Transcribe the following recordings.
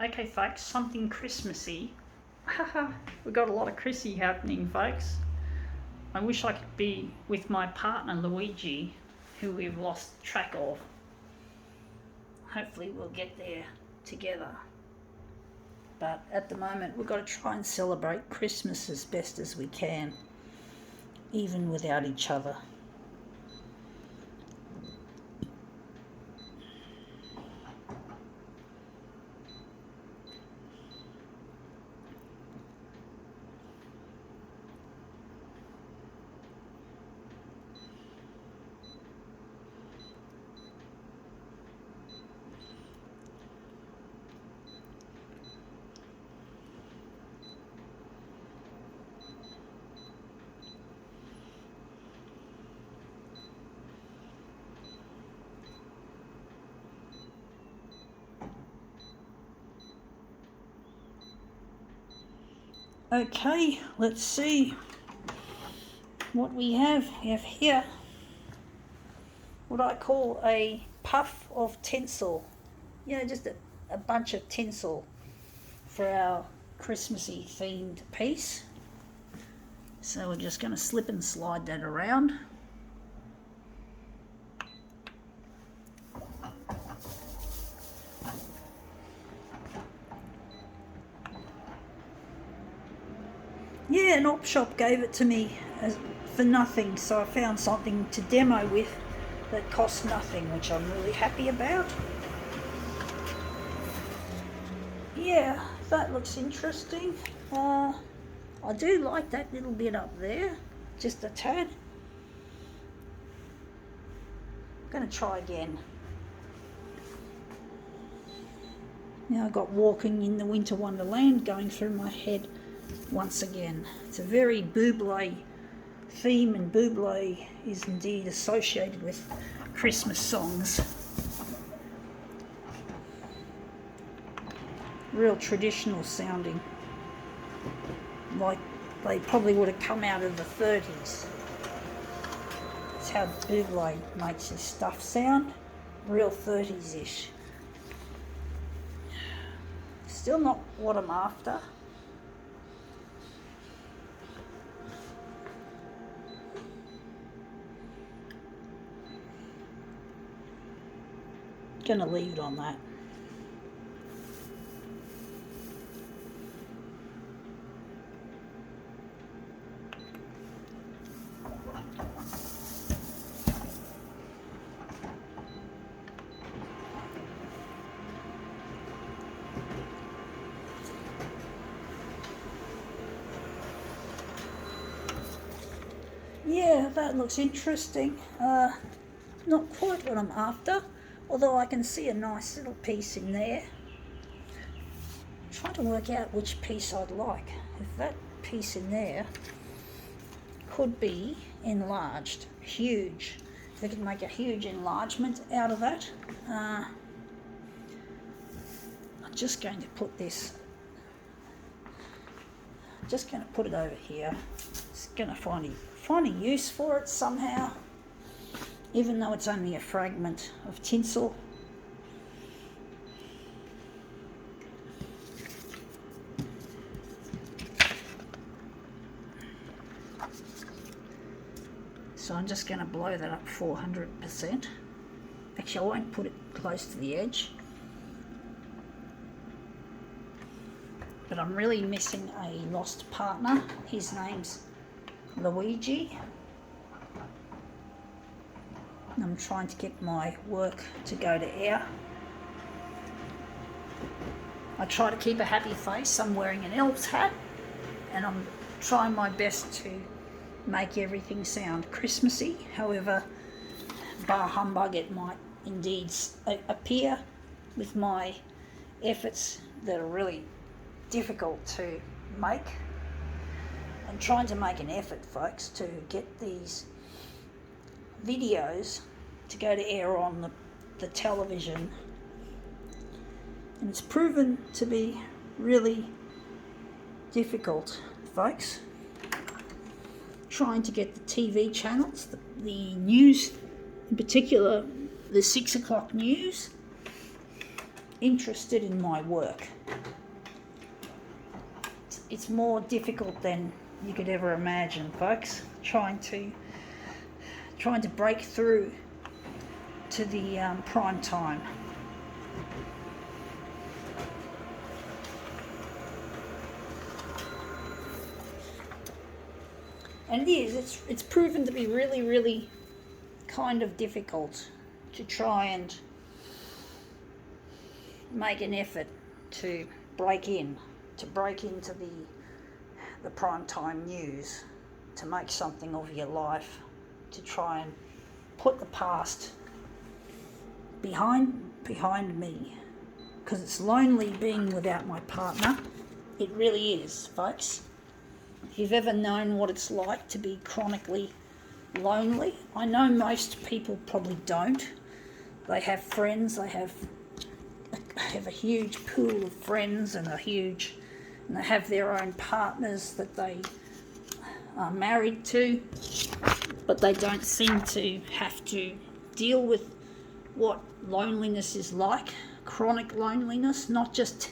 Okay folks, something Christmassy. We've got a lot of Chrissy happening, folks. I wish I could be with my partner Luigi, who we've lost track of. Hopefully we'll get there together. But at the moment we've got to try and celebrate Christmas as best as we can, even without each other. Okay, let's see what we have. We have here what I call a puff of tinsel. You know, just a bunch of tinsel for our Christmassy themed piece. So we're just going to slip and slide that around. Yeah, an op shop gave it to me for nothing, so I found something to demo with that cost nothing, which I'm really happy about. Yeah, that looks interesting. I do like that little bit up there, just a tad. I'm going to try again. Now I've got Walking in the Winter Wonderland going through my head once again. It's a very Bublé theme, and Bublé is indeed associated with Christmas songs. Real traditional sounding, like they probably would have come out of the 30s. That's how Bublé makes his stuff sound, real 30s-ish. Still not what I'm after. Gonna leave it on that. Yeah, that looks interesting. Not quite what I'm after, although I can see a nice little piece in there. I'm trying to work out which piece I'd like. If that piece in there could be enlarged, huge. If I could make a huge enlargement out of that. I'm just going to put this, just going to put it over here. Just going to find a use for it somehow, even though it's only a fragment of tinsel. So I'm just going to blow that up 400%. Actually, I won't put it close to the edge. But I'm really missing a lost partner. His name's Luigi. I'm trying to get my work to go to air. I try to keep a happy face. I'm wearing an elf's hat, and I'm trying my best to make everything sound Christmassy. However, bar humbug it might indeed appear with my efforts that are really difficult to make. I'm trying to make an effort, folks, to get these videos to go to air on the television, and it's proven to be really difficult, folks. Trying to get the TV channels, the news in particular, the 6 o'clock news, interested in my work. it's more difficult than you could ever imagine, folks, trying to break through to the prime time. And it's proven to be really, really kind of difficult to try and make an effort to break into the prime time news, to make something of your life, to try and put the past behind me, because it's lonely being without my partner. It really is, folks. If you've ever known what it's like to be chronically lonely, I know most people probably don't. They have friends, they have a huge pool of friends, and they have their own partners that they are married to, but they don't seem to have to deal with what loneliness is like, chronic loneliness, not just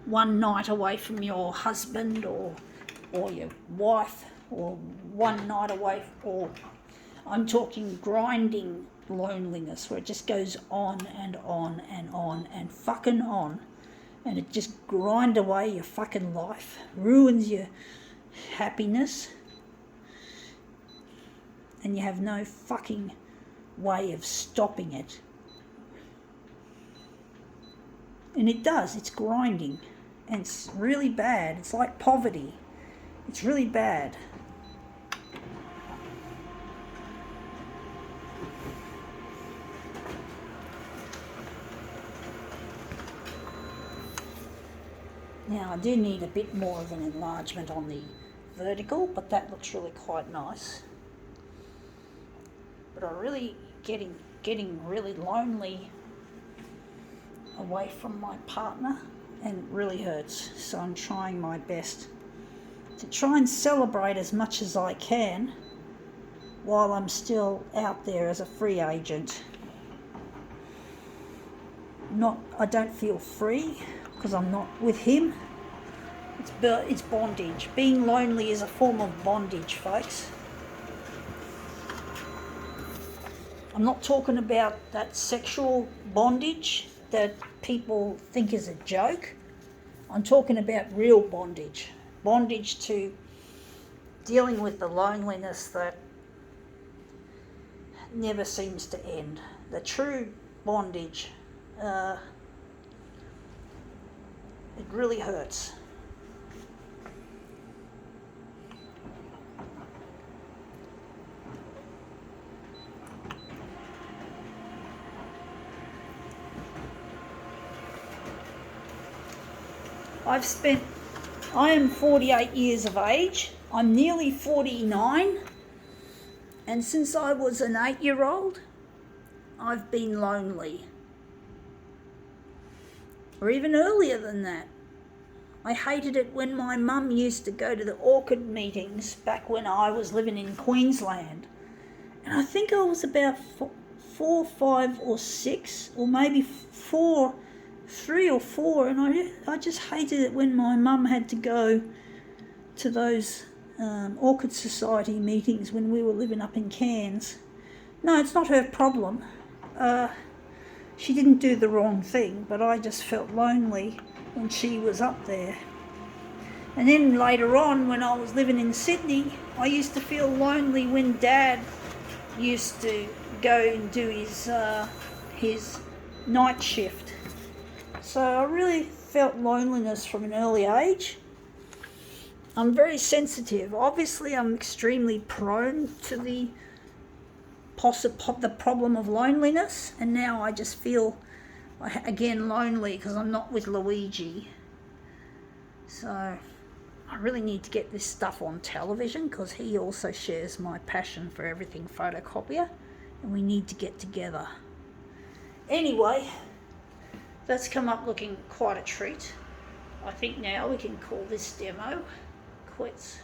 one night away from your husband or your wife, or one night away, or I'm talking grinding loneliness where it just goes on and on and on and fucking on, and it just grind away your fucking life, ruins your happiness, and you have no fucking way of stopping it. And it does, it's grinding, and it's really bad. It's like poverty. It's really bad. Now I do need a bit more of an enlargement on the vertical, but that looks really quite nice. But I'm really getting really lonely away from my partner, and it really hurts. So I'm trying my best to try and celebrate as much as I can while I'm still out there as a free agent. I don't feel free because I'm not with him. It's bondage. Being lonely is a form of bondage, folks. I'm not talking about that sexual bondage that people think is a joke. I'm talking about real bondage. Bondage to dealing with the loneliness that never seems to end. The true bondage, it really hurts. I am 48 years of age. I'm nearly 49. And since I was an 8-year-old, I've been lonely. Or even earlier than that. I hated it when my mum used to go to the orchid meetings back when I was living in Queensland. And I think I was about 4, 5 or 6, or maybe 3 or 4, and I just hated it when my mum had to go to those Orchid Society meetings when we were living up in Cairns. No, it's not her problem. She didn't do the wrong thing, but I just felt lonely when she was up there. And then later on, when I was living in Sydney, I used to feel lonely when Dad used to go and do his night shift. So I really felt loneliness from an early age. I'm very sensitive. Obviously, I'm extremely prone to the problem of loneliness, and now I just feel, again, lonely because I'm not with Luigi. So I really need to get this stuff on television because he also shares my passion for everything photocopier, and we need to get together. Anyway, that's come up looking quite a treat. I think now we can call this demo quits.